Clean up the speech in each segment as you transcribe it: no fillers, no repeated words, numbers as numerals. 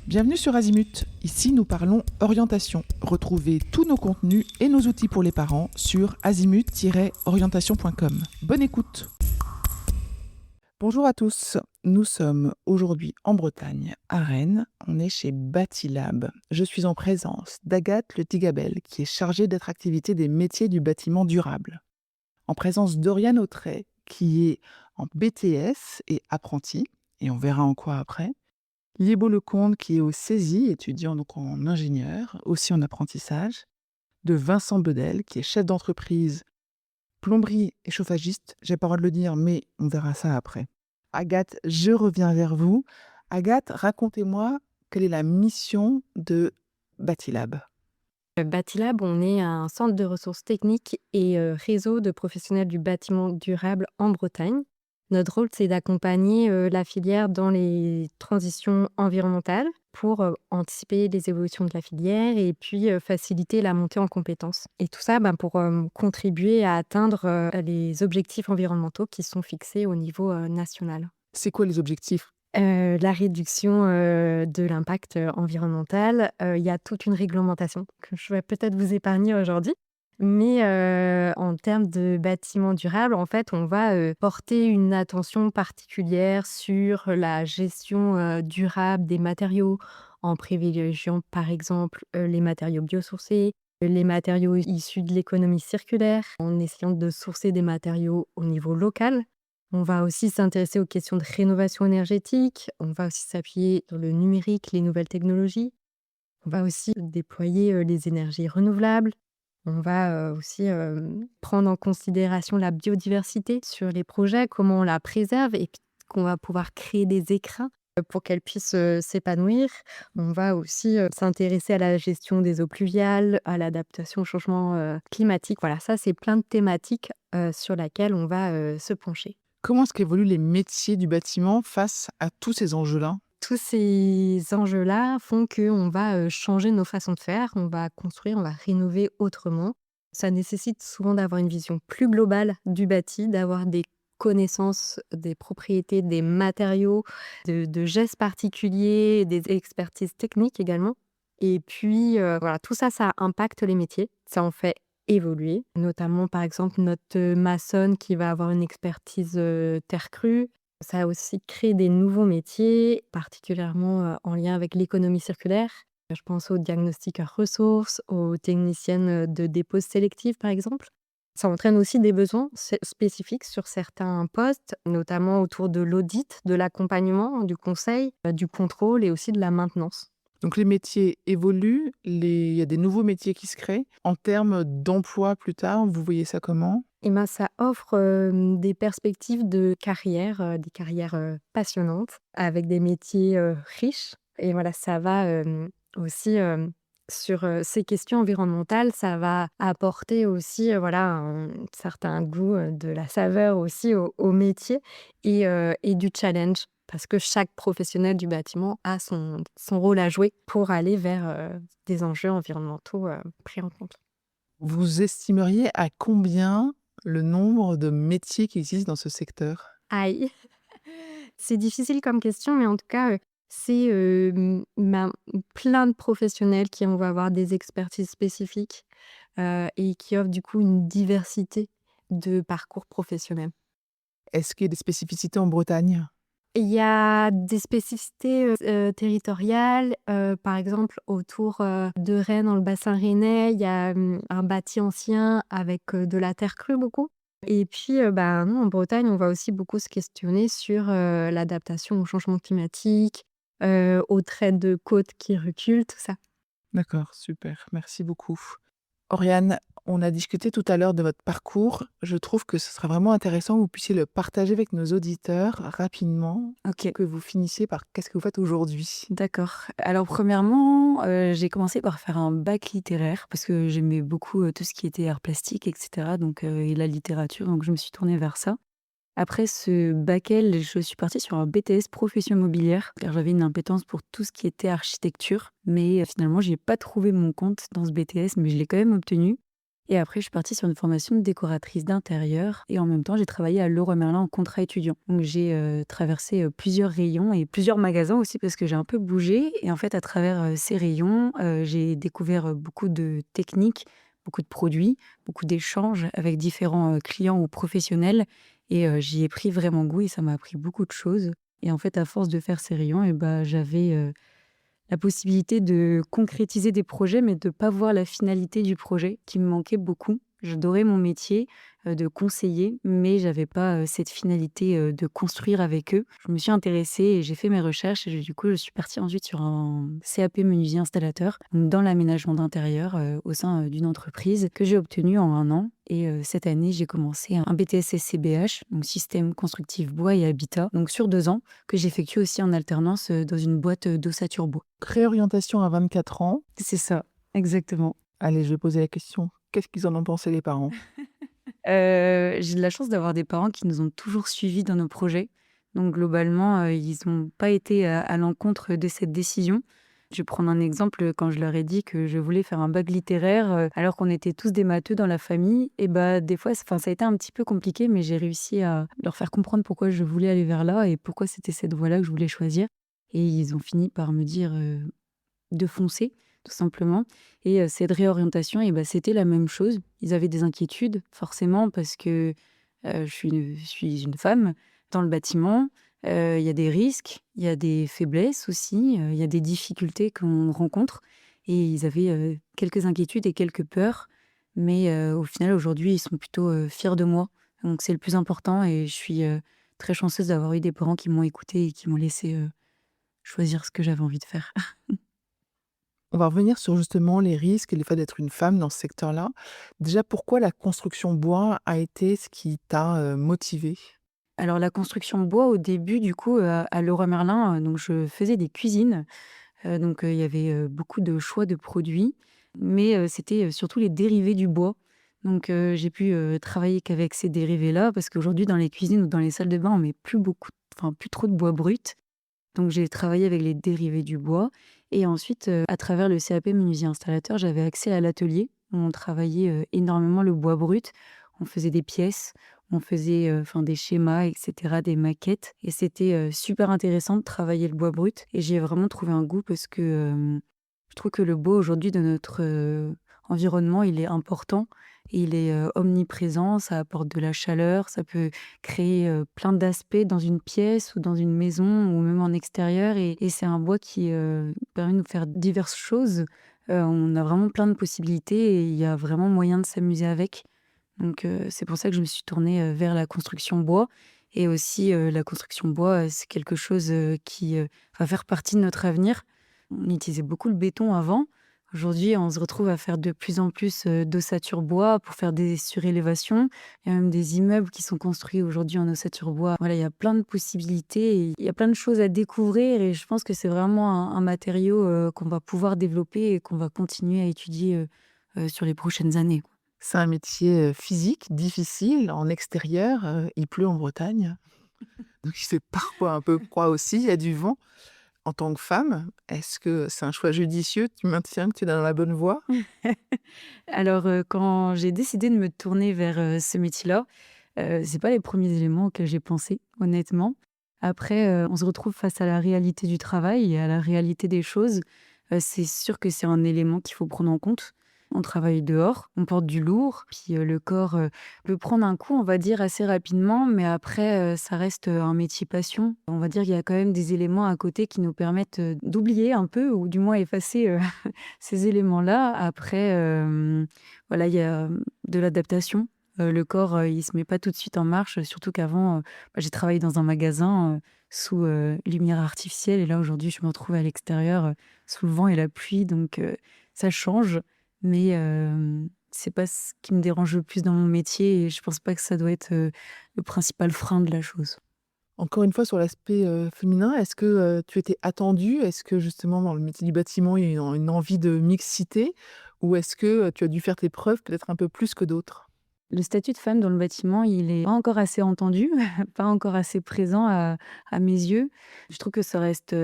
Bienvenue sur Azimut. Ici, nous parlons orientation. Retrouvez tous nos contenus et nos outils pour les parents sur azimut-orientation.com. Bonne écoute. Bonjour à tous. Nous sommes aujourd'hui en Bretagne, à Rennes. On est chez Bâtilab. Je suis en présence d'Agathe Le Tigabel, qui est chargée d'attractivité des métiers du bâtiment durable. En présence d'Oriane Autret, qui est en BTS et apprentie, et on verra en quoi après. Liebo Lecomte, qui est au CESI, étudiant donc en ingénieur, aussi en apprentissage. De Vincent Bedel, qui est chef d'entreprise, plomberie et chauffagiste. J'ai pas le droit de le dire, mais on verra ça après. Agathe, je reviens vers vous. Agathe, racontez-moi quelle est la mission de Bâtilab. Bâtilab, on est un centre de ressources techniques et réseau de professionnels du bâtiment durable en Bretagne. Notre rôle, c'est d'accompagner la filière dans les transitions environnementales pour anticiper les évolutions de la filière et puis faciliter la montée en compétences. Et tout ça pour contribuer à atteindre les objectifs environnementaux qui sont fixés au niveau national. C'est quoi les objectifs? La réduction, de l'impact, environnemental, il y a toute une réglementation que je vais peut-être vous épargner aujourd'hui. Mais, en termes de bâtiments durables, en fait, on va, porter une attention particulière sur la gestion, durable des matériaux, en privilégiant, par exemple, les matériaux biosourcés, les matériaux issus de l'économie circulaire, en essayant de sourcer des matériaux au niveau local. On va aussi s'intéresser aux questions de rénovation énergétique. On va aussi s'appuyer sur le numérique, les nouvelles technologies. On va aussi déployer les énergies renouvelables. On va aussi prendre en considération la biodiversité sur les projets, comment on la préserve et puis qu'on va pouvoir créer des écrins pour qu'elle puisse s'épanouir. On va aussi s'intéresser à la gestion des eaux pluviales, à l'adaptation au changement climatique. Voilà, ça, c'est plein de thématiques sur lesquelles on va se pencher. Comment est-ce qu'évoluent les métiers du bâtiment face à tous ces enjeux-là? Tous ces enjeux-là font qu'on va changer nos façons de faire, on va construire, on va rénover autrement. Ça nécessite souvent d'avoir une vision plus globale du bâti, d'avoir des connaissances des propriétés, des matériaux, de gestes particuliers, des expertises techniques également. Et puis, voilà, tout ça, ça impacte les métiers. Ça en fait évoluer, notamment, par exemple, notre maçonne qui va avoir une expertise terre crue. Ça a aussi créé des nouveaux métiers, particulièrement, en lien avec l'économie circulaire. Je pense aux diagnostiqueurs ressources, aux techniciennes, de dépose sélective, par exemple. Ça entraîne aussi des besoins spécifiques sur certains postes, notamment autour de l'audit, de l'accompagnement, du conseil, du contrôle et aussi de la maintenance. Donc les métiers évoluent, il y a des nouveaux métiers qui se créent. En termes d'emploi plus tard, vous voyez ça comment? Et ben, ça offre, des perspectives de carrière, des carrières, passionnantes avec des métiers, riches et voilà, ça va, aussi, sur, ces questions environnementales, ça va apporter aussi, voilà, un certain goût, de la saveur aussi au métier et du challenge. Parce que chaque professionnel du bâtiment a son rôle à jouer pour aller vers, des enjeux environnementaux, pris en compte. Vous estimeriez à combien le nombre de métiers qui existent dans ce secteur? Aïe! C'est difficile comme question, mais en tout cas, c'est, plein de professionnels qui vont avoir des expertises spécifiques, et qui offrent du coup une diversité de parcours professionnels. Est-ce qu'il y a des spécificités en Bretagne? Il y a des spécificités, territoriales, par exemple autour, de Rennes, dans le bassin rennais, il y a, un bâti ancien avec, de la terre crue beaucoup et puis, nous en Bretagne, on va aussi beaucoup se questionner sur, l'adaptation au changement climatique, aux traits de côte qui reculent, tout ça. D'accord, super, merci beaucoup. Oriane, on a discuté tout à l'heure de votre parcours. Je trouve que ce serait vraiment intéressant que vous puissiez le partager avec nos auditeurs rapidement, OK, que vous finissiez par qu'est-ce que vous faites aujourd'hui? d'accord. Alors premièrement, j'ai commencé par faire un bac littéraire parce que j'aimais beaucoup, tout ce qui était art plastique et cetera donc et la littérature, donc je me suis tournée vers ça. Après ce bac L, je suis partie sur un BTS profession immobilière car j'avais une appétence pour tout ce qui était architecture mais finalement j'ai pas trouvé mon compte dans ce BTS mais je l'ai quand même obtenu Et après, je suis partie sur une formation de décoratrice d'intérieur et en même temps, j'ai travaillé à Leroy Merlin en contrat étudiant. Donc j'ai traversé plusieurs rayons et plusieurs magasins aussi parce que j'ai un peu bougé. Et en fait, à travers ces rayons, j'ai découvert beaucoup de techniques, beaucoup de produits, beaucoup d'échanges avec différents clients ou professionnels. Et j'y ai pris vraiment goût et ça m'a appris beaucoup de choses. Et en fait, à force de faire ces rayons, et ben, j'avais la possibilité de concrétiser des projets, mais de pas voir la finalité du projet qui me manquait beaucoup. J'adorais mon métier, de conseiller, mais j'avais pas, cette finalité, de construire avec eux. Je me suis intéressée et j'ai fait mes recherches et du coup, je suis partie ensuite sur un CAP menuisier installateur, donc dans l'aménagement d'intérieur, au sein, d'une entreprise que j'ai obtenu en 1 an et cette année, j'ai commencé un BTS SCBH, donc système constructif bois et habitat, donc sur 2 ans, que j'effectue aussi en alternance, dans une boîte, d'ossature bois. Réorientation à 24 ans. C'est ça, exactement. Allez, je vais poser la question. Qu'est-ce qu'ils en ont pensé les parents? J'ai de la chance d'avoir des parents qui nous ont toujours suivis dans nos projets. Donc globalement, ils n'ont pas été à l'encontre de cette décision. Je vais prendre un exemple, quand je leur ai dit que je voulais faire un bac littéraire, alors qu'on était tous des matheux dans la famille et bah, des fois, ça a été un petit peu compliqué, mais j'ai réussi à leur faire comprendre pourquoi je voulais aller vers là et pourquoi c'était cette voie-là que je voulais choisir et ils ont fini par me dire, de foncer, tout simplement. Et cette réorientation et bah, c'était la même chose. Ils avaient des inquiétudes forcément parce que, je suis une femme dans le bâtiment, il y a des risques, il y a des faiblesses aussi, il y a des difficultés qu'on rencontre et ils avaient, quelques inquiétudes et quelques peurs. Mais au final, aujourd'hui, ils sont plutôt, fiers de moi. Donc c'est le plus important et je suis, très chanceuse d'avoir eu des parents qui m'ont écoutée et qui m'ont laissé choisir ce que j'avais envie de faire. On va revenir sur justement les risques et le fait d'être une femme dans ce secteur-là. Déjà, pourquoi la construction bois a été ce qui t'a motivée? Alors la construction bois au début du coup, à Leroy Merlin, donc je faisais des cuisines, donc il y avait, beaucoup de choix de produits, mais c'était, surtout les dérivés du bois. Donc j'ai pu, travailler qu'avec ces dérivés-là parce qu'aujourd'hui dans les cuisines ou dans les salles de bain, on met plus trop de bois brut. Donc j'ai travaillé avec les dérivés du bois et ensuite, à travers le CAP menuisier installateur, j'avais accès à l'atelier où on travaillait, énormément le bois brut. On faisait des pièces, on faisait, des schémas et cetera, des maquettes et c'était, super intéressant de travailler le bois brut et j'ai vraiment trouvé un goût parce que, je trouve que le bois aujourd'hui dans notre, environnement, il est important, il est, omniprésent, ça apporte de la chaleur, ça peut créer, plein d'aspects dans une pièce ou dans une maison ou même en extérieur et c'est un bois qui, permet de nous faire diverses choses. On a vraiment plein de possibilités et il y a vraiment moyen de s'amuser avec. Donc c'est pour ça que je me suis tournée, vers la construction bois et aussi, la construction bois, c'est quelque chose, qui, va faire partie de notre avenir. On utilisait beaucoup le béton avant. Aujourd'hui, on se retrouve à faire de plus en plus, d'ossature bois pour faire des surélévations. Il y a même des immeubles qui sont construits aujourd'hui en ossature bois. Voilà, il y a plein de possibilités et il y a plein de choses à découvrir et je pense que c'est vraiment un matériau, qu'on va pouvoir développer et qu'on va continuer à étudier, sur les prochaines années. C'est un métier physique, difficile, en extérieur. Il pleut en Bretagne, donc il fait parfois un peu froid aussi, il y a du vent. En tant que femme, est-ce que c'est un choix judicieux? Tu maintiens que tu es dans la bonne voie? Alors, quand j'ai décidé de me tourner vers, ce métier-là, c'est pas les premiers éléments auxquels j'ai pensé, honnêtement. Après, on se retrouve face à la réalité du travail et à la réalité des choses. C'est sûr que c'est un élément qu'il faut prendre en compte. On travaille dehors, on porte du lourd, puis, le corps, peut prendre un coup, on va dire, assez rapidement, mais après, ça reste, un métier passion. On va dire qu'il y a quand même des éléments à côté qui nous permettent, d'oublier un peu ou du moins effacer, ces éléments-là. Après, voilà, il y a, de l'adaptation. Le corps, il se met pas tout de suite en marche, surtout qu'avant, j'ai travaillé dans un magasin, sous, lumière artificielle et là, aujourd'hui, je me retrouve à l'extérieur, sous le vent et la pluie donc ça change. Mais c'est pas ce qui me dérange le plus dans mon métier et je pense pas que ça doit être, le principal frein de la chose. Encore une fois sur l'aspect féminin, est-ce que tu étais attendue? Est-ce que justement dans le métier du bâtiment, il y a une envie de mixité? Ou est-ce que tu as dû faire tes preuves peut-être un peu plus que d'autres? Le statut de femme dans le bâtiment, il est pas encore assez entendu, pas encore assez présent à mes yeux. Je trouve que ça reste,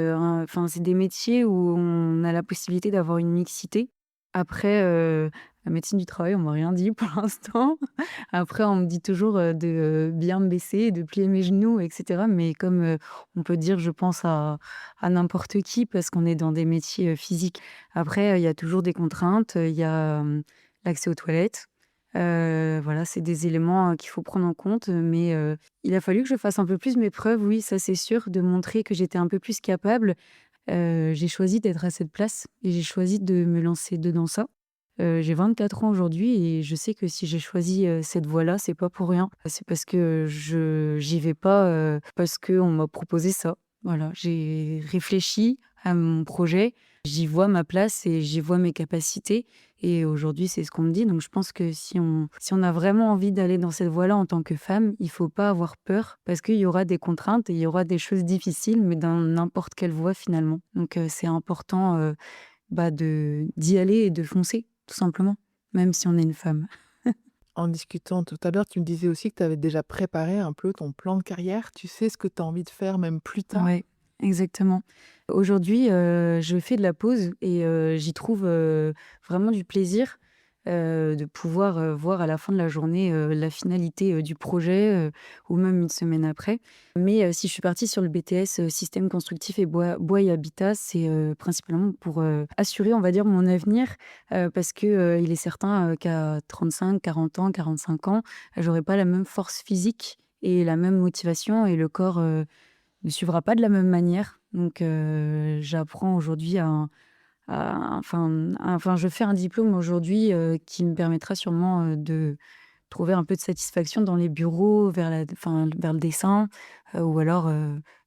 c'est des métiers où on a la possibilité d'avoir une mixité. Après, la médecine du travail, on m'a rien dit pour l'instant. Après, on me dit toujours, de, bien me baisser, de plier mes genoux et cetera. Mais comme, on peut dire, je pense à n'importe qui parce qu'on est dans des métiers, physiques. Après, il y a toujours des contraintes, il y a, l'accès aux toilettes. Voilà, c'est des éléments, qu'il faut prendre en compte, mais, il a fallu que je fasse un peu plus mes preuves, oui, ça c'est sûr, de montrer que j'étais un peu plus capable. J'ai choisi d'être à cette place et j'ai choisi de me lancer dedans ça. J'ai 24 ans aujourd'hui et je sais que si j'ai choisi, cette voie-là, c'est pas pour rien. C'est parce que je j'y vais pas, parce qu'on m'a proposé ça. Voilà, j'ai réfléchi à mon projet, j'y vois ma place et j'y vois mes capacités et aujourd'hui, c'est ce qu'on me dit. Donc je pense que si on a vraiment envie d'aller dans cette voie-là en tant que femme, il faut pas avoir peur parce qu'il y aura des contraintes et il y aura des choses difficiles, mais dans n'importe quelle voie finalement. Donc c'est important, d'y aller et de foncer, tout simplement, même si on est une femme. En discutant tout à l'heure, tu me disais aussi que tu avais déjà préparé un peu ton plan de carrière. Tu sais ce que tu as envie de faire même plus tard? Ouais, exactement. Aujourd'hui, je fais de la pause et j'y trouve, vraiment du plaisir, de pouvoir, voir à la fin de la journée, la finalité, du projet, ou même une semaine après. Mais si je suis partie sur le BTS, système constructif et bois et habitat, c'est, principalement pour, assurer, on va dire, mon avenir, parce que, il est certain, qu'à 35, 40 ans, 45 ans, j'aurai pas la même force physique et la même motivation et le corps, ne suivra pas de la même manière. Donc, j'apprends aujourd'hui je fais un diplôme aujourd'hui, qui me permettra sûrement, de trouver un peu de satisfaction dans les bureaux, vers le dessin, ou alors,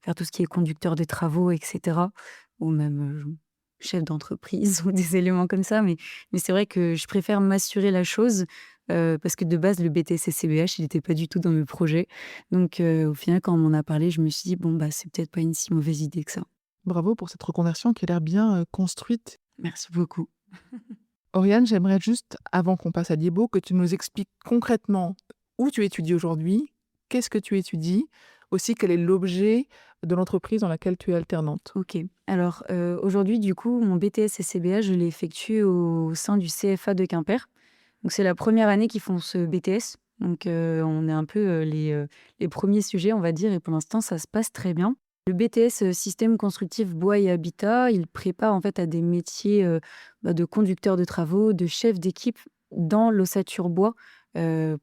faire tout ce qui est conducteur de travaux et cetera. Ou même, chef d'entreprise ou des éléments comme ça. Mais c'est vrai que je préfère m'assurer la chose, parce que de base, le BTS SCBH, il était pas du tout dans mes projets. Donc, au final, quand on m'en a parlé, je me suis dit: «Bon, bah, c'est peut-être pas une si mauvaise idée que ça». Bravo pour cette reconversion qui a l'air bien, construite. Merci beaucoup. Oriane, j'aimerais juste, avant qu'on passe à Liebo, que tu nous expliques concrètement où tu étudies aujourd'hui, qu'est-ce que tu étudies, aussi quel est l'objet de l'entreprise dans laquelle tu es alternante. OK. Alors, aujourd'hui, du coup, mon BTS SCBA, je l'ai effectué au sein du CFA de Quimper. Donc c'est la première année qu'ils font ce BTS. Donc, on est un peu, les 1ers sujets, on va dire et pour l'instant, ça se passe très bien. Le BTS, système constructif bois et habitat, il prépare, en fait, à des métiers, de conducteur de travaux, de chef d'équipe dans l'ossature bois,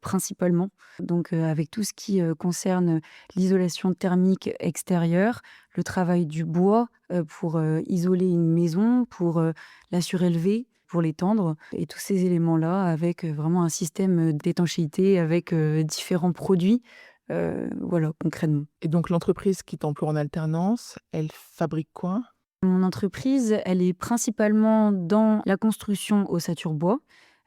principalement. Donc, avec tout ce qui, concerne l'isolation thermique extérieure, le travail du bois, pour, isoler une maison, pour, la surélever, pour l'étendre et tous ces éléments-là avec, vraiment un système, d'étanchéité avec, différents produits, voilà, concrètement. Et donc l'entreprise qui t'emploie en alternance, elle fabrique quoi? Mon entreprise, elle est principalement dans la construction ossature bois,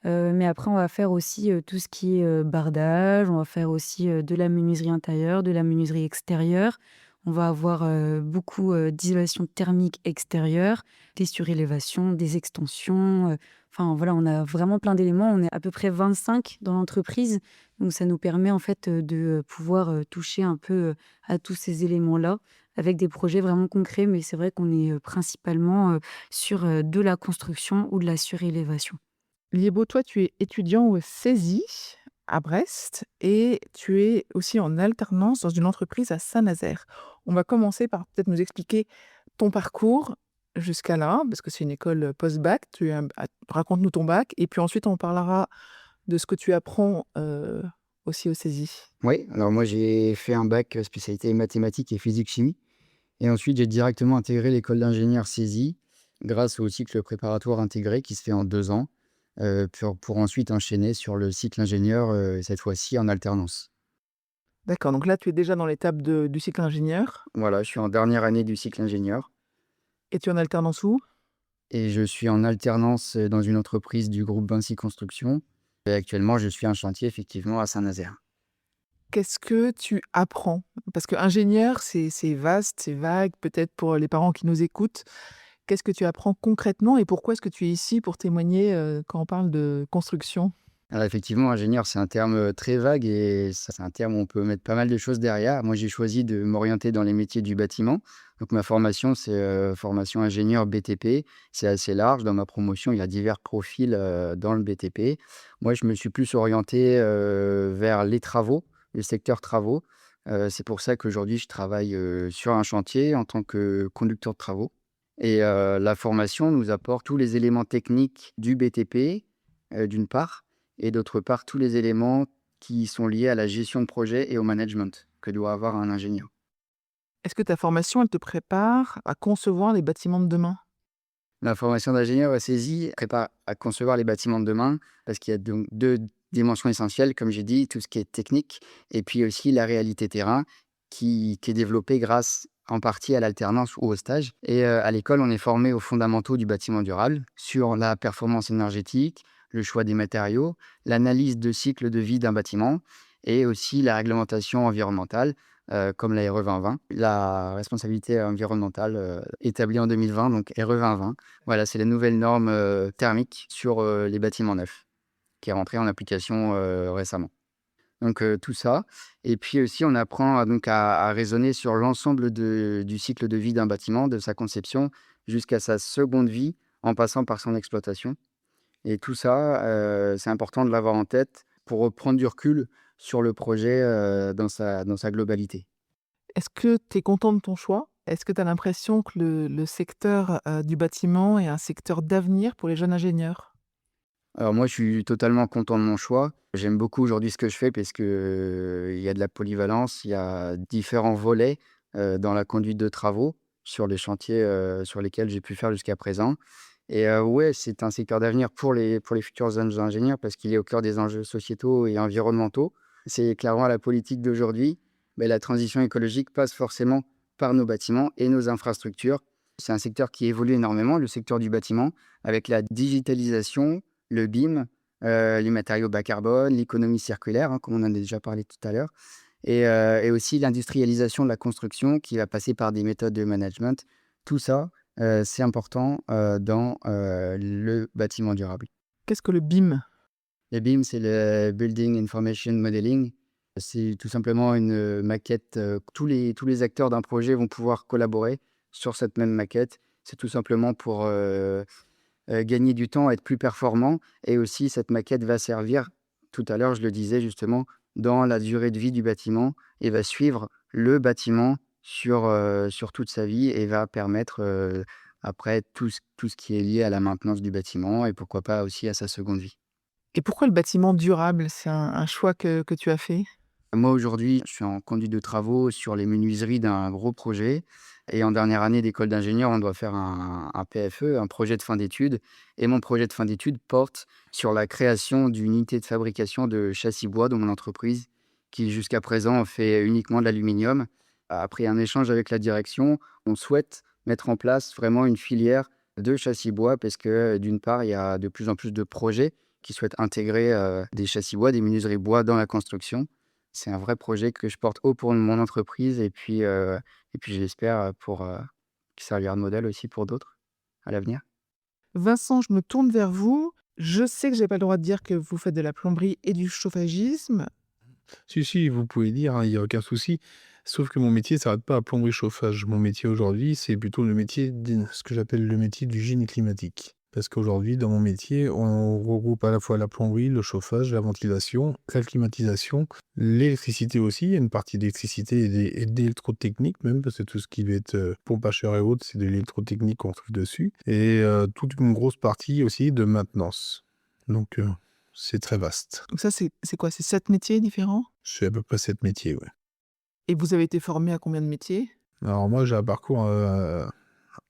mais après on va faire aussi, tout ce qui est, bardage, on va faire aussi, de la menuiserie intérieure, de la menuiserie extérieure. On va avoir, beaucoup, d'isolation thermique extérieure, des surélévations, des extensions, enfin voilà, on a vraiment plein d'éléments. On est à peu près 25 dans l'entreprise, donc ça nous permet en fait, de, pouvoir, toucher un peu, à tous ces éléments-là avec des projets vraiment concrets. Mais c'est vrai qu'on est, principalement, sur, de la construction ou de la surélévation. Liebo, toi, tu es étudiant au CESI à Brest et tu es aussi en alternance dans une entreprise à Saint-Nazaire. On va commencer par peut-être nous expliquer ton parcours jusqu'à là, parce que c'est une école post-bac. Raconte-nous ton bac et puis ensuite on parlera de ce que tu apprends aussi au CESI. Oui, alors moi j'ai fait un bac spécialité mathématiques et physique-chimie. Et ensuite j'ai directement intégré l'école d'ingénieur CESI grâce au cycle préparatoire intégré qui se fait en 2 ans, pour ensuite enchaîner sur le cycle ingénieur, cette fois-ci en alternance. D'accord, donc là tu es déjà dans l'étape du cycle ingénieur Voilà, je suis en dernière année du cycle ingénieur et tu es en alternance où? et je suis en alternance dans une entreprise du groupe Vinci Construction. Et actuellement, je suis en chantier effectivement à Saint-Nazaire. Qu'est-ce que tu apprends? Parce que ingénieur, c'est vaste, c'est vague, peut-être pour les parents qui nous écoutent. Qu'est-ce que tu apprends concrètement et pourquoi est-ce que tu es ici pour témoigner quand on parle de construction? Alors effectivement, ingénieur, c'est un terme très vague et ça, c'est un terme où on peut mettre pas mal de choses derrière. Moi, j'ai choisi de m'orienter dans les métiers du bâtiment. Donc ma formation, c'est formation ingénieur BTP. C'est assez large. Dans ma promotion, il y a divers profils dans le BTP. Moi, je me suis plus orienté vers les travaux, le secteur travaux. C'est pour ça qu'aujourd'hui, je travaille sur un chantier en tant que conducteur de travaux. Et la formation nous apporte tous les éléments techniques du BTP, d'une part, et d'autre part, tous les éléments qui sont liés à la gestion de projet et au management que doit avoir un ingénieur. Est-ce que ta formation, elle te prépare à concevoir les bâtiments de demain? La formation d'ingénieur SAISI prépare à concevoir les bâtiments de demain parce qu'il y a donc 2 dimensions essentielles, comme j'ai dit, tout ce qui est technique et puis aussi la réalité terrain qui est développée grâce en partie à l'alternance ou au stage. Et à l'école, on est formé aux fondamentaux du bâtiment durable, sur la performance énergétique, le choix des matériaux, l'analyse de cycle de vie d'un bâtiment et aussi la réglementation environnementale, comme la RE 2020. La responsabilité environnementale, établie en 2020, donc RE 2020. Voilà, c'est la nouvelle norme, thermique sur, les bâtiments neufs, qui est rentrée en application, récemment. Donc tout ça et puis aussi on apprend à raisonner sur l'ensemble du cycle de vie d'un bâtiment, de sa conception jusqu'à sa seconde vie, en passant par son exploitation et tout ça, c'est important de l'avoir en tête pour prendre du recul sur le projet, dans sa globalité. Est-ce que tu es content de ton choix? Est-ce que tu as l'impression que le secteur, du bâtiment est un secteur d'avenir pour les jeunes ingénieurs? Alors moi, je suis totalement content de mon choix. J'aime beaucoup aujourd'hui ce que je fais parce que, il y a de la polyvalence, il y a différents volets, dans la conduite de travaux sur les chantiers, sur lesquels j'ai pu faire jusqu'à présent et ouais, c'est un secteur d'avenir pour les futurs jeunes ingénieurs parce qu'il est au cœur des enjeux sociétaux et environnementaux. C'est clairement la politique d'aujourd'hui, mais la transition écologique passe forcément par nos bâtiments et nos infrastructures. C'est un secteur qui évolue énormément, le secteur du bâtiment, avec la digitalisation, le BIM, les matériaux bas carbone, l'économie circulaire, hein, comme on en a déjà parlé tout à l'heure et aussi l'industrialisation de la construction qui va passer par des méthodes de management. Tout ça, c'est important, dans, le bâtiment durable. Qu'est-ce que le BIM? Le BIM, c'est le Building Information Modeling. C'est tout simplement une maquette, tous les acteurs d'un projet vont pouvoir collaborer sur cette même maquette. C'est tout simplement pour, gagner du temps, être plus performant et aussi cette maquette va servir, tout à l'heure je le disais justement, dans la durée de vie du bâtiment et va suivre le bâtiment sur toute sa vie et va permettre, après tout ce qui est lié à la maintenance du bâtiment et pourquoi pas aussi à sa seconde vie. Et pourquoi le bâtiment durable? C'est un choix que tu as fait? Moi, aujourd'hui, je suis en conduite de travaux sur les menuiseries d'un gros projet. Et en dernière année d'école d'ingénieur, on doit faire un PFE, un projet de fin d'études. Et mon projet de fin d'études porte sur la création d'une unité de fabrication de châssis bois dans mon entreprise, qui jusqu'à présent fait uniquement de l'aluminium. Après un échange avec la direction, on souhaite mettre en place vraiment une filière de châssis bois parce que d'une part, il y a de plus en plus de projets qui souhaitent intégrer des châssis bois, des menuiseries bois dans la construction. C'est un vrai projet que je porte haut pour mon entreprise et puis j'espère, que ça servira de modèle aussi pour d'autres à l'avenir. Vincent, je me tourne vers vous. Je sais que j'ai pas le droit de dire que vous faites de la plomberie et du chauffagisme. Si, si, vous pouvez dire, hein, il y a aucun souci. Sauf que mon métier s'arrête pas à plomberie chauffage. Mon métier aujourd'hui, c'est plutôt le métier ce que j'appelle le métier du génie climatique. Parce qu'aujourd'hui, dans mon métier, on regroupe à la fois la plomberie, le chauffage, la ventilation, la climatisation, l'électricité aussi. Il y a une partie d'électricité et d'électrotechnique même, parce que tout ce qui va être pompe à chaleur et autres, c'est de l'électrotechnique qu'on trouve dessus. Et toute une grosse partie aussi de maintenance. Donc, c'est très vaste. Donc ça, c'est quoi? C'est 7 métiers différents? C'est à peu près 7 métiers, ouais. Et vous avez été formé à combien de métiers? Alors moi, j'ai un parcours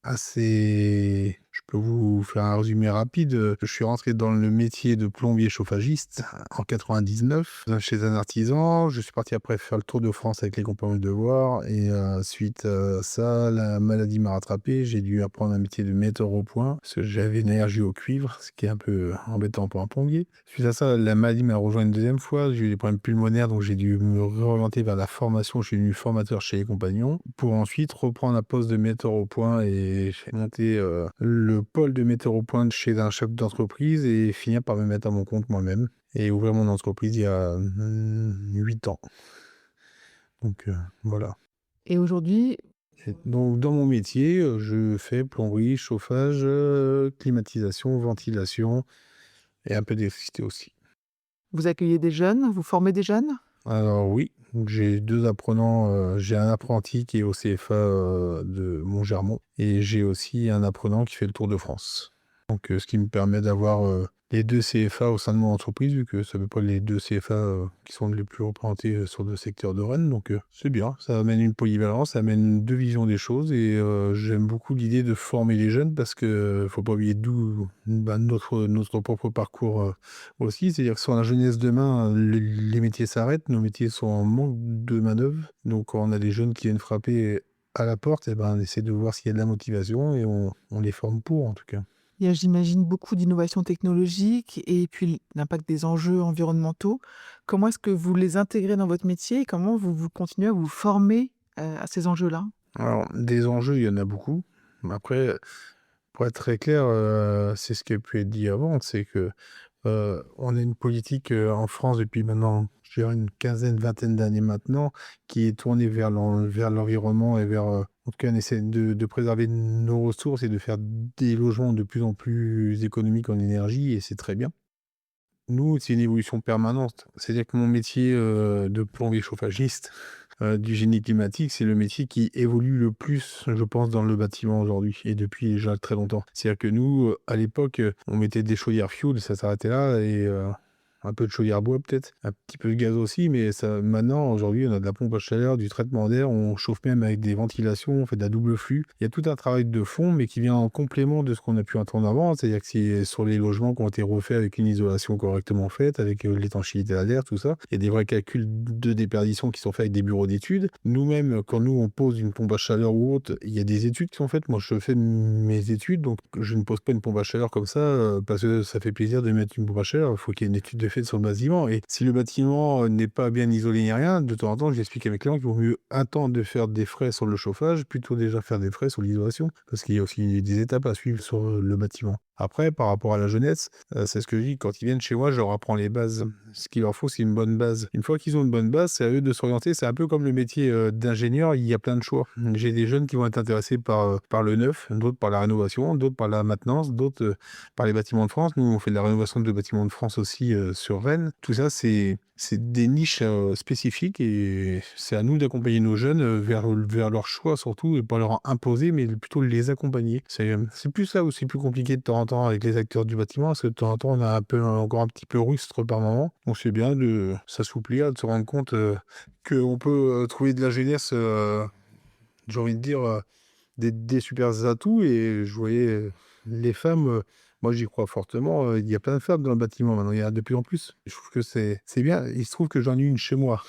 assez... Je peux vous faire un résumé rapide. Je suis rentré dans le métier de plombier chauffagiste en 99 chez un artisan. Je suis parti après faire le tour de France avec les compagnons de devoir. Et suite à ça, la maladie m'a rattrapé. J'ai dû apprendre un métier de metteur au point parce que j'avais une allergie au cuivre, ce qui est un peu embêtant pour un plombier. Suite à ça, la maladie m'a rejoint une deuxième fois. J'ai eu des problèmes pulmonaires, donc j'ai dû me réorienter vers la formation. Je suis devenu formateur chez les compagnons pour ensuite reprendre un poste de metteur au point et monter le pôle de metteur au point chez un chef d'entreprise et finir par me mettre à mon compte moi-même. et ouvrir mon entreprise il y a 8 ans. Donc voilà. Et aujourd'hui, Et donc dans mon métier, je fais plomberie, chauffage, climatisation, ventilation et un peu d'électricité aussi. vous accueillez des jeunes, vous formez des jeunes? Alors oui, j'ai 2 apprenants, j'ai un apprenti qui est au CFA, de Montgermont et j'ai aussi un apprenant qui fait le Tour de France. Donc ce qui me permet d'avoir, les 2 CFA au sein de mon entreprise, vu que c'est à peu près les 2 CFA, qui sont les plus représentés, sur le secteur de Rennes. Donc c'est bien, ça amène une polyvalence, ça amène 2 visions des choses et j'aime beaucoup l'idée de former les jeunes parce que faut pas oublier d'où notre propre parcours, aussi. C'est-à-dire que sur la jeunesse demain, les métiers s'arrêtent, nos métiers sont en manque de main-d'œuvre. Donc quand on a des jeunes qui viennent frapper à la porte, et ben, on essaie de voir s'il y a de la motivation et on les forme pour, en tout cas. Il y a, j'imagine, beaucoup d'innovations technologiques et puis l'impact des enjeux environnementaux. Comment est-ce que vous les intégrez dans votre métier et comment vous continuez à vous former à ces enjeux-là? Alors, des enjeux, il y en a beaucoup. Mais après, pour être très clair, c'est ce qui a pu être dit avant, c'est que on a une politique en France depuis maintenant, je dirais, une quinzaine, vingtaine d'années maintenant, qui est tournée vers l'environnement et vers, en tout cas, on essaie de préserver nos ressources et de faire des logements de plus en plus économiques en énergie, et c'est très bien. Nous, c'est une évolution permanente. C'est-à-dire que mon métier de plombier chauffagiste, du génie climatique, c'est le métier qui évolue le plus, je pense, dans le bâtiment aujourd'hui et depuis déjà très longtemps. C'est-à-dire que nous, à l'époque, on mettait des chaudières fioul, ça s'arrêtait là, et un peu de chaudière bois peut-être, un petit peu de gaz aussi, mais ça, maintenant, aujourd'hui, on a de la pompe à chaleur, du traitement d'air, on chauffe même avec des ventilations, on fait de la double flux. Il y a tout un travail de fond, mais qui vient en complément de ce qu'on a pu entendre avant. C'est-à-dire que c'est sur les logements qui ont été refaits avec une isolation correctement faite, avec l'étanchéité à l'air, tout ça. Il y a des vrais calculs de déperdition qui sont faits avec des bureaux d'études. Nous-mêmes, quand nous, on pose une pompe à chaleur ou autre, il y a des études qui sont faites. Moi, je fais mes études, donc je ne pose pas une pompe à chaleur comme ça, parce que ça fait plaisir de mettre une pompe à chaleur. Il faut qu'il y ait une étude de fait sur le bâtiment. Et si le bâtiment n'est pas bien isolé ni rien, de temps en temps, j'explique à mes clients qu'il vaut mieux attendre de faire des frais sur le chauffage, plutôt déjà faire des frais sur l'isolation, parce qu'il y a aussi des étapes à suivre sur le bâtiment. Après, par rapport à la jeunesse, c'est ce que je dis, quand ils viennent chez moi, je leur apprends les bases. Ce qu'il leur faut, c'est une bonne base. Une fois qu'ils ont une bonne base, c'est à eux de s'orienter. C'est un peu comme le métier d'ingénieur, il y a plein de choix. J'ai des jeunes qui vont être intéressés par le neuf, d'autres par la rénovation, d'autres par la maintenance, d'autres par les bâtiments de France. Nous, on fait de la rénovation de bâtiments de France aussi sur Rennes. Tout ça, c'est des niches spécifiques, et c'est à nous d'accompagner nos jeunes vers leur choix surtout, et pas leur en imposer, mais plutôt les accompagner. C'est plus là où c'est plus compliqué de temps en temps avec les acteurs du bâtiment, parce que de temps en temps, on a encore un petit peu rustre par moment. Donc c'est bien de s'assouplir, de se rendre compte qu'on peut trouver de la jeunesse, j'ai envie de dire, des super atouts. Et je voyais les femmes, moi j'y crois fortement, il y a plein de femmes dans le bâtiment maintenant, il y en a de plus en plus. Je trouve que c'est bien. Il se trouve que j'en ai une chez moi.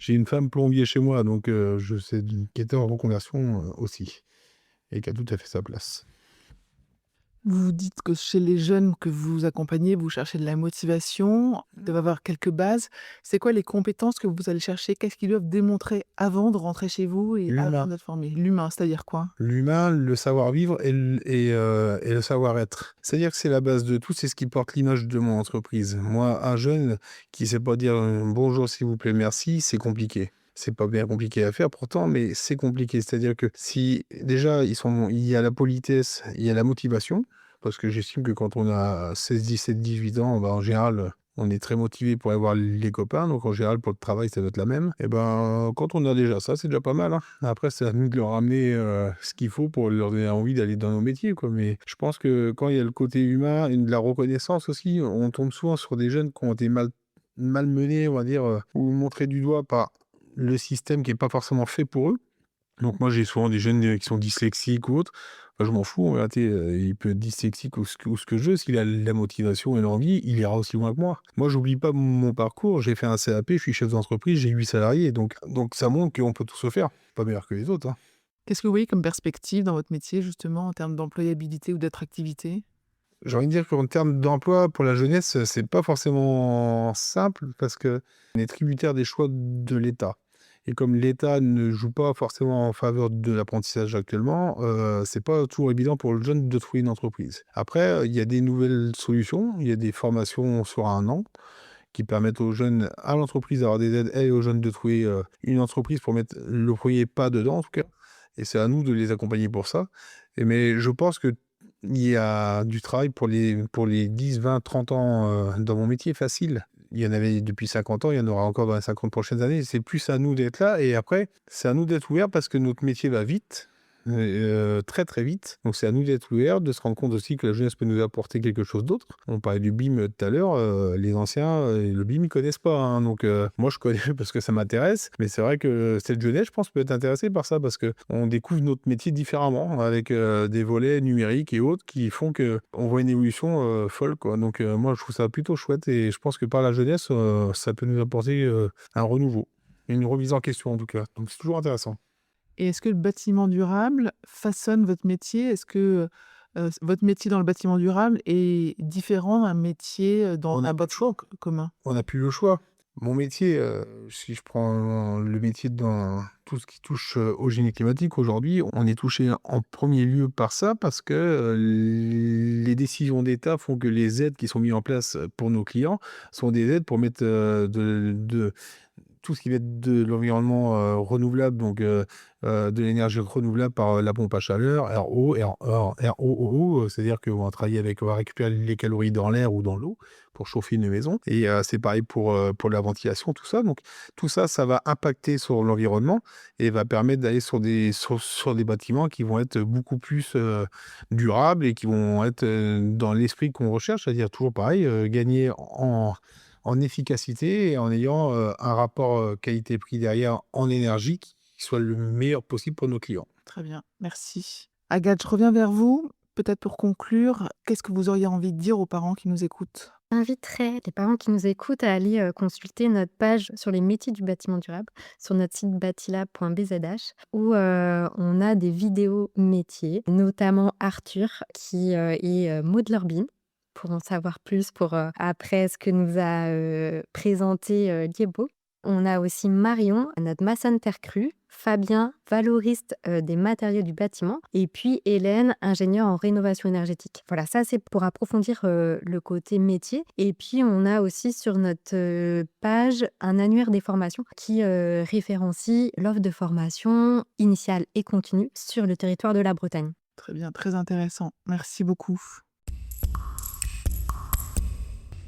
J'ai une femme plombier chez moi, donc je sais, qui était en reconversion aussi, et qui a tout à fait sa place. Vous dites que chez les jeunes que vous accompagnez, vous cherchez de la motivation, ils doivent avoir quelques bases. C'est quoi les compétences que vous allez chercher? Qu'est-ce qu'ils doivent démontrer avant de rentrer chez vous et avant L'humain. d'être formés? L'humain, c'est-à-dire quoi? L'humain, le savoir-vivre et le savoir-être. C'est-à-dire que c'est la base de tout, c'est ce qui porte l'image de mon entreprise. Moi, un jeune qui sait pas dire bonjour, s'il vous plaît, merci, c'est compliqué. C'est pas bien compliqué à faire pourtant, mais c'est compliqué. C'est-à-dire que si déjà il y a la politesse, il y a la motivation, parce que j'estime que quand on a 16, 17, 18 ans, en général, on est très motivé pour aller voir les copains. Donc en général, pour le travail, ça doit être la même. Et ben, quand on a déjà ça, c'est déjà pas mal, hein. Après, c'est à nous de leur amener ce qu'il faut pour leur donner envie d'aller dans nos métiers, quoi. Mais je pense que quand il y a le côté humain et de la reconnaissance aussi, on tombe souvent sur des jeunes qui ont été malmenés, on va dire, ou montrés du doigt par le système qui est pas forcément fait pour eux. Donc moi, j'ai souvent des jeunes qui sont dyslexiques ou autres. Bah, je m'en fous, en réalité, il peut être dyslexique ou ce que je veux. S'il a la motivation et l'envie, il ira aussi loin que moi. Moi, j'oublie pas mon parcours. J'ai fait un CAP, je suis chef d'entreprise, j'ai 8 salariés. Donc ça montre qu'on peut tout se faire. Pas meilleur que les autres, hein. Qu'est-ce que vous voyez comme perspective dans votre métier, justement, en termes d'employabilité ou d'attractivité? J'ai envie de dire qu'en termes d'emploi pour la jeunesse, c'est pas forcément simple, parce qu'on est tributaire des choix de l'État. Et comme l'État ne joue pas forcément en faveur de l'apprentissage actuellement, c'est pas toujours évident pour le jeune de trouver une entreprise. Après, il y a des nouvelles solutions, il y a des formations sur 1 an qui permettent aux jeunes, à l'entreprise d'avoir des aides et aux jeunes de trouver, une entreprise pour mettre le premier pas dedans en tout cas. Et c'est à nous de les accompagner pour ça. Mais je pense qu'il y a du travail pour les 10, 20, 30 ans, dans mon métier facile. Il y en avait depuis 50 ans, il y en aura encore dans les 50 prochaines années. C'est plus à nous d'être là et après, c'est à nous d'être ouverts parce que notre métier va vite, très, très vite. Donc c'est à nous d'être ouverts, de se rendre compte aussi que la jeunesse peut nous apporter quelque chose d'autre. On parlait du BIM tout à l'heure, les anciens, le BIM, ils connaissent pas, hein. Donc moi, je connais parce que ça m'intéresse. Mais c'est vrai que cette jeunesse, je pense, peut être intéressée par ça parce qu'on découvre notre métier différemment avec des volets numériques et autres qui font qu'on voit une évolution folle, quoi. Donc moi, je trouve ça plutôt chouette et je pense que par la jeunesse, ça peut nous apporter un renouveau, une remise en question en tout cas. Donc c'est toujours intéressant. Et est-ce que le bâtiment durable façonne votre métier? Est-ce que votre métier dans le bâtiment durable est différent d'un métier dans On un a plus le choix. bâtiment commun? On n'a plus le choix. Mon métier, si je prends le métier dans tout ce qui touche au génie climatique aujourd'hui, on est touché en premier lieu par ça parce que les décisions d'État font que les aides qui sont mises en place pour nos clients sont des aides pour mettre tout ce qui va être de l'environnement renouvelable, donc de l'énergie renouvelable par la pompe à chaleur, RO, c'est-à-dire qu'on va travailler avec, on va récupérer les calories dans l'air ou dans l'eau pour chauffer une maison. Et c'est pareil pour la ventilation, tout ça. Donc tout ça, ça va impacter sur l'environnement et va permettre d'aller sur des bâtiments qui vont être beaucoup plus durables et qui vont être dans l'esprit qu'on recherche, c'est-à-dire toujours pareil, gagner en efficacité et en ayant un rapport qualité-prix derrière en énergie qui soit le meilleur possible pour nos clients. Très bien, merci. Agathe, je reviens vers vous. Peut-être pour conclure, qu'est-ce que vous auriez envie de dire aux parents qui nous écoutent? J'inviterais les parents qui nous écoutent à aller consulter notre page sur les métiers du bâtiment durable sur notre site batilab.bzh où on a des vidéos métiers, notamment Arthur qui est modeler BIM pour en savoir plus pour après ce que nous a présenté Liebo. On a aussi Marion, notre maçonne terre crue, Fabien, valoriste des matériaux du bâtiment, et puis Hélène, ingénieure en rénovation énergétique. Voilà, ça c'est pour approfondir le côté métier. Et puis on a aussi sur notre page un annuaire des formations qui référencie l'offre de formation initiale et continue sur le territoire de la Bretagne. Très bien, très intéressant. Merci beaucoup.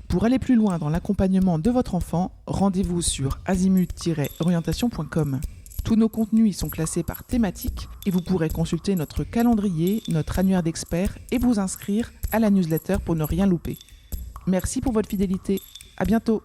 Pour aller plus loin dans l'accompagnement de votre enfant, rendez-vous sur azimut-orientation.com. Tous nos contenus y sont classés par thématique et vous pourrez consulter notre calendrier, notre annuaire d'experts et vous inscrire à la newsletter pour ne rien louper. Merci pour votre fidélité. À bientôt.